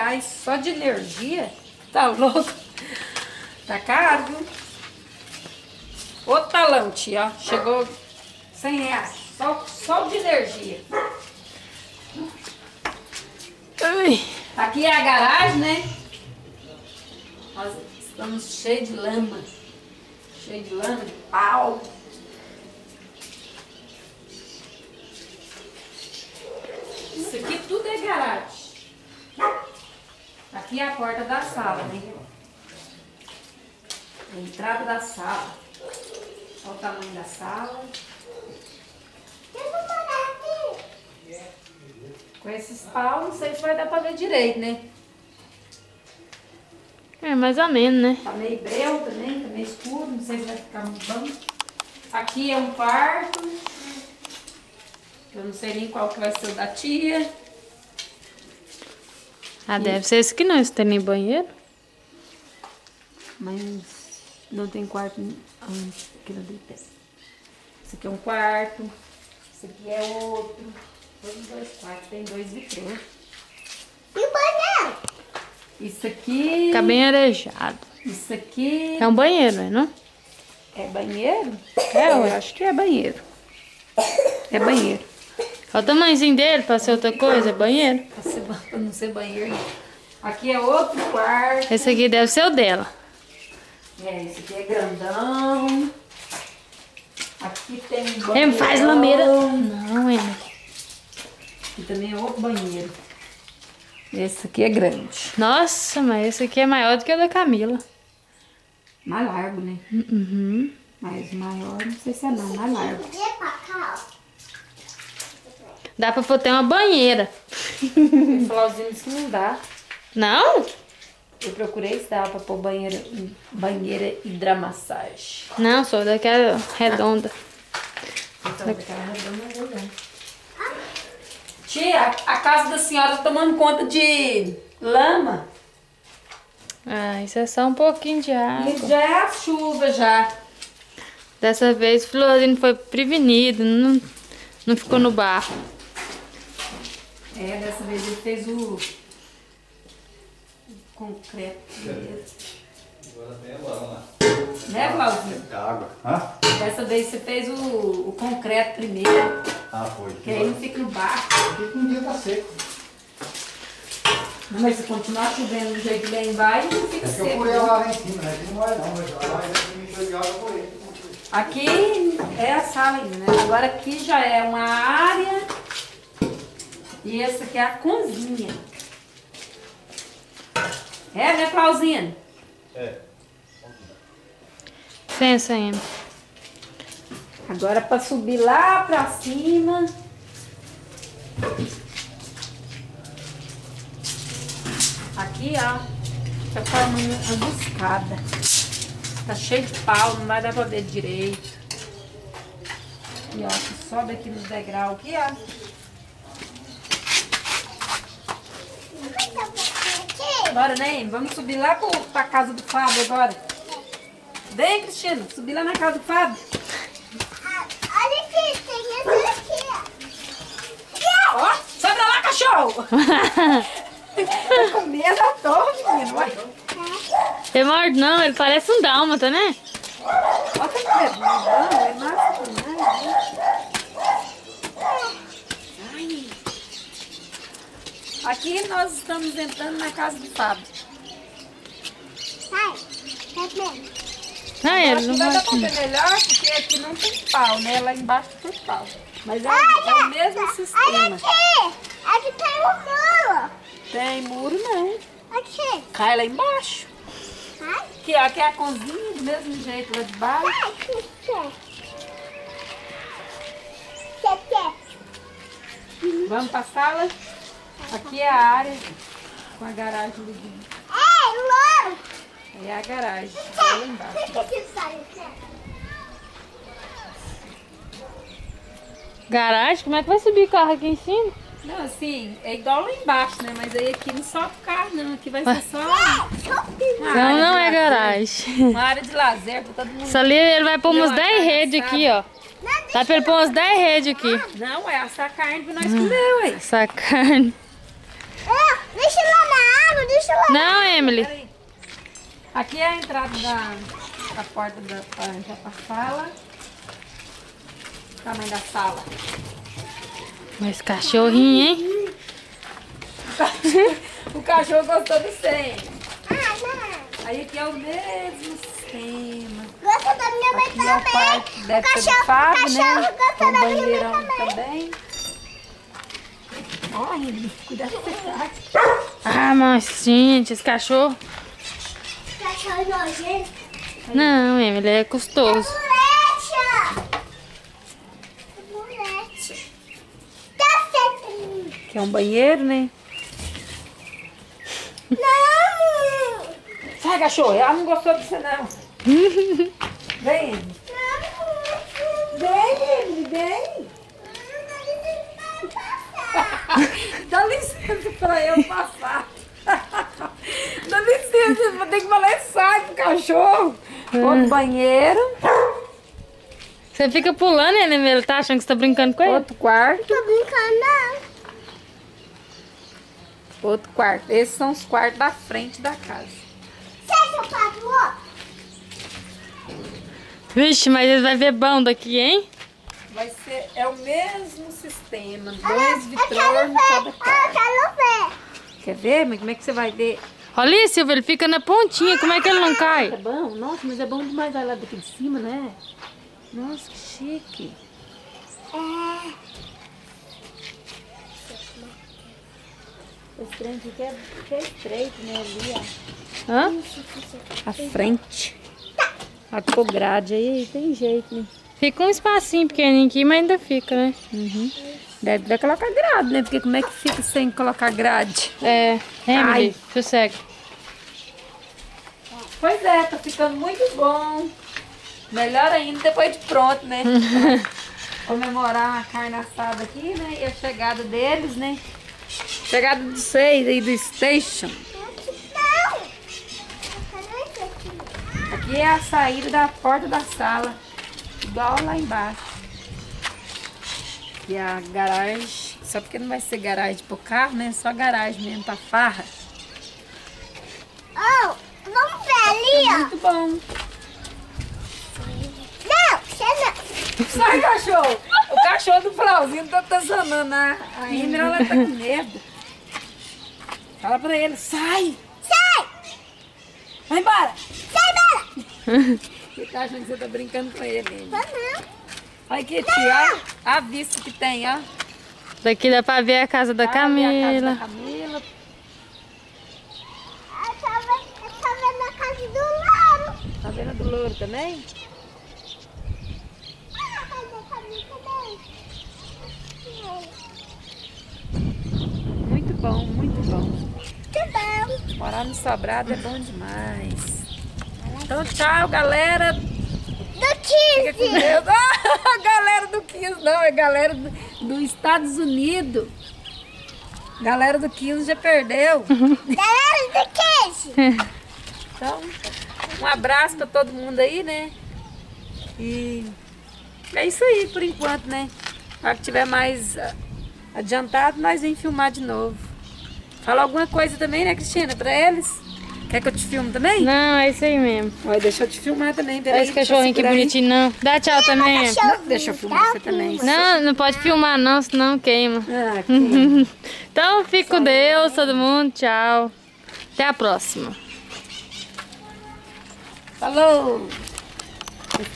reais só de energia. Tá louco? Tá caro, viu? Ô talão, tia, ó. Chegou 100 reais. Só de energia. Ai. Aqui é a garagem, né? Nós estamos cheios de lama. Cheio de lama, de pau. Isso aqui tudo é garagem. Aqui é a porta da sala, né? A entrada da sala. Olha o tamanho da sala. Com esses pau, não sei se vai dar pra ver direito, né? É, mais ou menos, né? Tá meio breu também, tá meio escuro, não sei se vai ficar muito bom. Aqui é um quarto. Eu não sei nem qual que vai ser o da tia. Ah, deve ser esse que não, esse tem nem banheiro. Mas não tem quarto. Aqui não tem pé. Esse aqui é um quarto. Esse aqui é outro. Todos dois quartos, tem 2 vitrôs. E o banheiro? Isso aqui. Fica bem arejado. Isso aqui. É um banheiro, não é? É banheiro? É, eu acho que é banheiro. É banheiro. Olha o tamanhozinho dele pra ser outra coisa, é banheiro. Pra não ser banheiro. Aqui é outro quarto. Esse aqui deve ser o dela. É, esse aqui é grandão. Aqui tem um banheiro. Ele faz lameira. Não, Emily. Aqui também é outro banheiro. Esse aqui é grande. Nossa, mas esse aqui é maior do que o da Camila. Mais largo, né? Uhum. Mais maior, não sei se é não, mais largo. E pra cá, ó. Dá pra botar uma banheira. O Flauzinho disse que não dá. Não? Eu procurei se dava pra pôr banheira hidromassagem. Não, sou daquela redonda. Então, daquela redonda, né? Tia, a casa da senhora tá tomando conta de lama. Ah, isso é só um pouquinho de água. Isso já é a chuva já. Dessa vez o Florzinho foi prevenido, não ficou no barro. É, dessa vez ele fez o concreto primeiro. Agora tem a lama. Né, Flauzinho? É água. Hã? Dessa vez você fez o concreto primeiro, Ah, foi. que aí não fica no barro. Porque um dia tá seco. Mas se continuar chovendo do jeito que vem vai, não fica É que eu seco. furei lá em cima, né? Que não vai não, mas lá vai me encher de água por ele. Aqui é a sala ainda, né? Agora aqui já é uma área e essa aqui é a cozinha. É, né, Clauzinha? É. Pensa, Emily. Agora para subir lá pra cima. Aqui, ó, tá formando uma buscada. Tá cheio de pau, não vai dar pra ver direito. E ó, que sobe aqui nos degraus aqui, ó. Bora, né? Vamos subir lá pra casa do Fábio agora. Vem, Cristina, subir lá na casa do Fábio. Olha aqui, tem esse aqui, ó. Ó, sai pra lá, cachorro! Tá com medo à toa, menino. Olha, Ele morde não, ele parece um dálmata, né? olha que medo. Não, é massa demais. Ai. Aqui nós estamos entrando na casa do Fábio. Sai, tá vendo? Não, Agora ele aqui não vai dar morde. pra ver melhor, porque aqui não tem pau, né? Lá embaixo tem pau. Mas é o mesmo Olha sistema. aqui, aqui tem um muro. Tem muro não. Aqui, Cai lá embaixo. sai, Aqui, ó, aqui é a cozinha, do mesmo jeito lá de baixo. sai, que Vamos pra sala. Aqui é a área com a garagem do. é, louro. Aí é a garagem. Lá embaixo. Que sai, Garagem? Como é que vai subir carro aqui em cima? Não, assim, é igual lá embaixo, né? Mas aí aqui não sobe carro, não. Aqui vai ser só uma Não, área não de é lazer. Uma Uma área de lazer pra todo mundo. Isso ali ele vai pôr umas Não, 10 redes aqui, ó. Dá pra ele pôr umas 10 redes aqui. Não, é assar carne pra nós comer, ué. Essa carne. Deixa lá na água, deixa lá. Não, Emily. Peraí. Aqui é a entrada da porta para entrar pra sala. Tamanho da sala. Mas cachorrinho, hein? O cachorro gostou do 100. Ah, não. Aí aqui é o mesmo sistema. Gosta da minha mãe Aqui é o também. quarto, deve ser do Cachorro Fábio, né? gosta Tem um da minha mãe banheirão também. também. Ai, cuidado com esse Ah, mas gente, esse cachorro... Cachorro nojento. Não, Emily, é custoso. Mulete. Tá certo. Aqui é um banheiro, né? Não. Sai, cachorro. Ela não gostou de você, não. Vem. Vem, vem. Dá licença pra eu passar. Dá licença, vou ter que falar sai pro cachorro. Outro banheiro. Você fica pulando, Emily, ele tá achando que você tá brincando com ele? Outro quarto. Tô brincando, não. Outro quarto. Esses são os quartos da frente da casa. Sai, seu patrão. Vixe, mas ele vai ver bom daqui, hein? Vai ser, é o mesmo sistema. Eu Dois quero vitrôs em cada ver. quarto. Eu quero ver. Quer ver? Mas como é que você vai ver? Olha aí, Silvia, ele fica na pontinha, como é que ele não cai? É bom? Nossa, mas é bom demais olhar lá daqui de cima, né? Nossa, que chique. Esse trem aqui que é estreito, né? Ali, ó. Hã? A frente. A cor grade aí, tem jeito, né? Fica um espacinho pequenininho aqui, mas ainda fica, né? Deve colocar grade, né? Porque como é que fica sem colocar grade? É, Emily, Ai. sossega. Pois é, tá ficando muito bom. Melhor ainda depois de pronto, né? Comemorar a carne assada aqui, né? E a chegada deles, né? Chegada de vocês aí do station. Não. Eu quero esse aqui. Aqui é a saída da porta da sala. Igual lá embaixo. E a garagem. Só porque não vai ser garagem pro carro, né? Só garagem mesmo pra farra. Oh, vamos ver ali, ó. Muito bom. Não, você não. Sai, cachorro! O cachorro do Flauzinho tá atazanando a Emily, ela tá com medo. Fala pra ele, sai! Sai. Vai embora! Sai, Bela. Ele tá achando que você tá brincando com ele. Emily. Não, não. Olha aqui, tia, ó. A vista que tem, ó. Daqui dá pra ver a casa da Ah, ali a casa Camila. da Camila. Eu tava na casa do Lauro. Tá vendo a do louro também? Ah, cadê a Camila também? Muito bom, muito bom. Muito bom. Morar no Sobrado é bom demais. Então, tchau, galera. Do Fica com 15. Deus. Ah, galera do 15, não, é galera dos Estados Unidos. Galera do 15 já perdeu. Galera do 15. Então, um abraço pra todo mundo aí, né? E é isso aí por enquanto, né? Na hora que tiver mais adiantado, nós vamos filmar de novo. Fala alguma coisa também, né, Cristina, pra eles? Quer que eu te filme também? Não, é isso aí mesmo. Olha, deixa eu te filmar também. Olha esse cachorrinho que bonitinho, não. Dá tchau também. Em. Não, deixa eu filmar você também. Não, não pode filmar não, senão queima. Ah, aqui. Então, fique com Deus, todo mundo. Tchau. Até a próxima. Falou! Esse